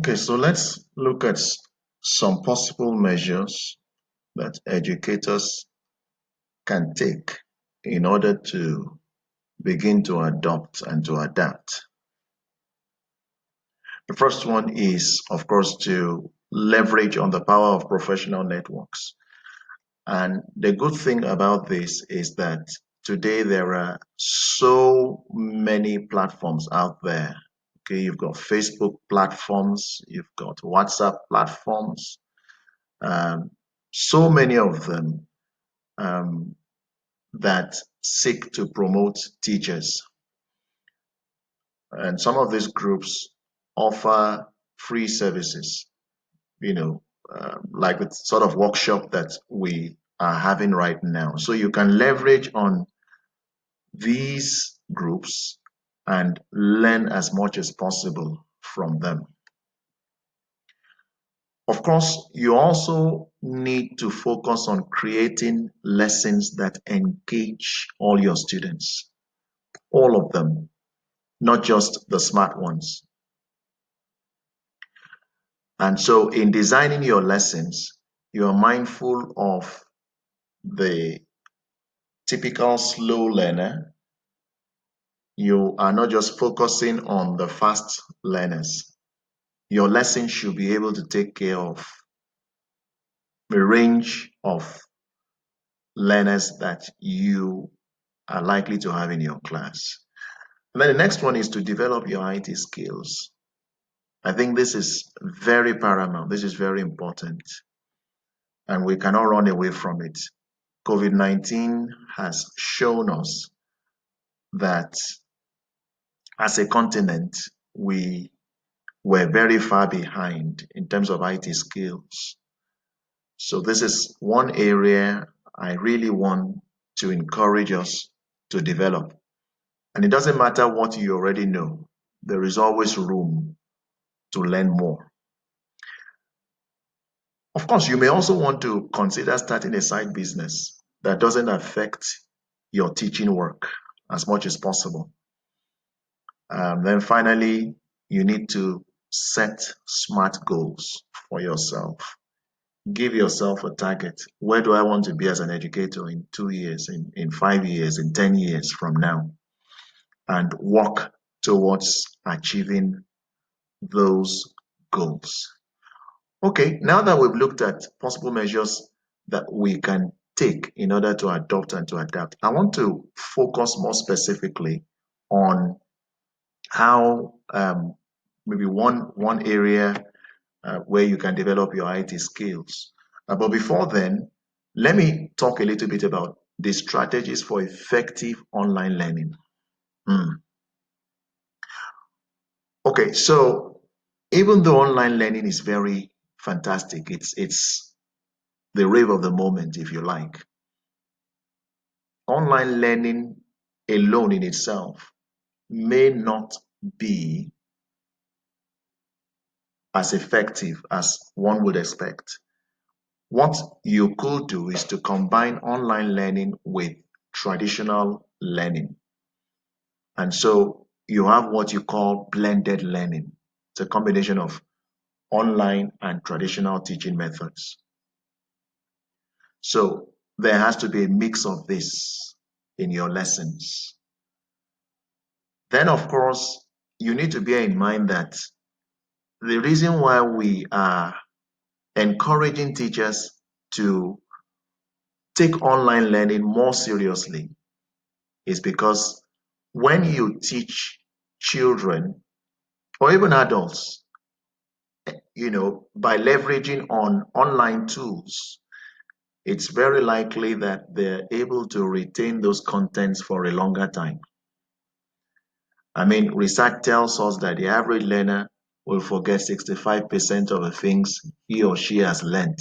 Okay, so let's look at some possible measures that educators can take in order to begin to adopt and to adapt. The first one is, of course, to leverage on the power of professional networks. And the good thing about this is that today there are so many platforms out there. Okay, you've got Facebook platforms, you've got WhatsApp platforms, um, so many of them um, that seek to promote teachers. And some of these groups offer free services, like the sort of workshop that we are having right now. So you can leverage on these groups and learn as much as possible from them. Of course, you also need to focus on creating lessons that engage all your students, all of them, not just the smart ones. And so in designing your lessons, you are mindful of the typical slow learner. You are not just focusing on the fast learners. Your lesson should be able to take care of a range of learners that you are likely to have in your class. And then the next one is to develop your IT skills. I think this is very paramount. This is very important, and we cannot run away from it. COVID-19 has shown us that as a continent, we were very far behind in terms of IT skills. So this is one area I really want to encourage us to develop. And it doesn't matter what you already know, there is always room to learn more. Of course, you may also want to consider starting a side business that doesn't affect your teaching work as much as possible. Then finally, you need to set smart goals for yourself. Give yourself a target. Where do I want to be as an educator in 2 years, in 5 years, in 10 years from now? And work towards achieving those goals. Okay, now that we've looked at possible measures that we can take in order to adopt and to adapt, I want to focus more specifically on how maybe one area where you can develop your IT skills. But before then, let me talk a little bit about the strategies for effective online learning. Okay, so even though online learning is very fantastic, it's the rave of the moment, if you like. Online learning alone in itself may not be as effective as one would expect. What you could do is to combine online learning with traditional learning. And so you have what you call blended learning. It's a combination of online and traditional teaching methods. So there has to be a mix of this in your lessons. Then, of course, you need to bear in mind that the reason why we are encouraging teachers to take online learning more seriously is because when you teach children or even adults, by leveraging on online tools, it's very likely that they're able to retain those contents for a longer time. I mean, research tells us that the average learner will forget 65% of the things he or she has learned,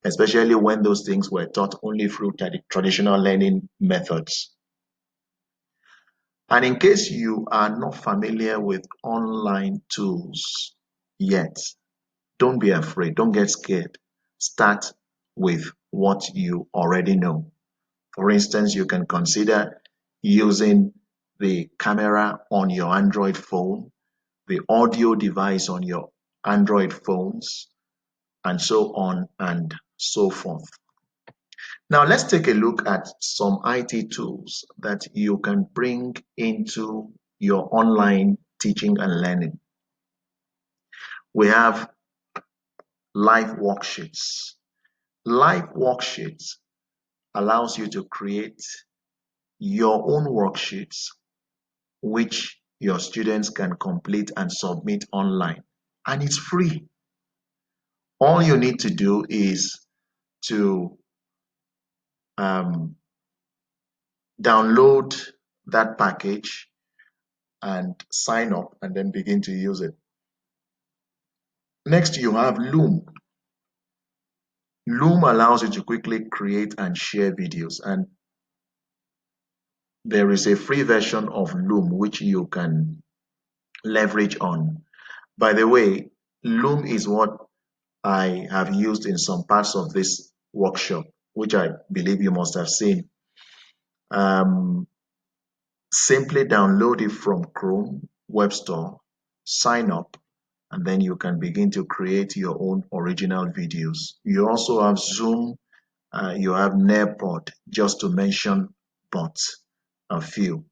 especially when those things were taught only through traditional learning methods. And in case you are not familiar with online tools yet, don't be afraid, don't get scared. Start with what you already know. For instance, you can consider using the camera on your Android phone, the audio device on your Android phones, and so on and so forth. Now, let's take a look at some IT tools that you can bring into your online teaching and learning. We have live worksheets. Live worksheets allows you to create your own worksheets, which your students can complete and submit online. And it's free. All you need to do is to um, download that package and sign up and then begin to use it. Next, you have Loom. Loom allows you to quickly create and share videos, and there is a free version of Loom which you can leverage on. By the way, Loom is what I have used in some parts of this workshop, which I believe you must have seen. Um, Simply download it from Chrome Web Store, sign up, and then you can begin to create your own original videos. You also have Zoom, you have Nearpod, just to mention but a few.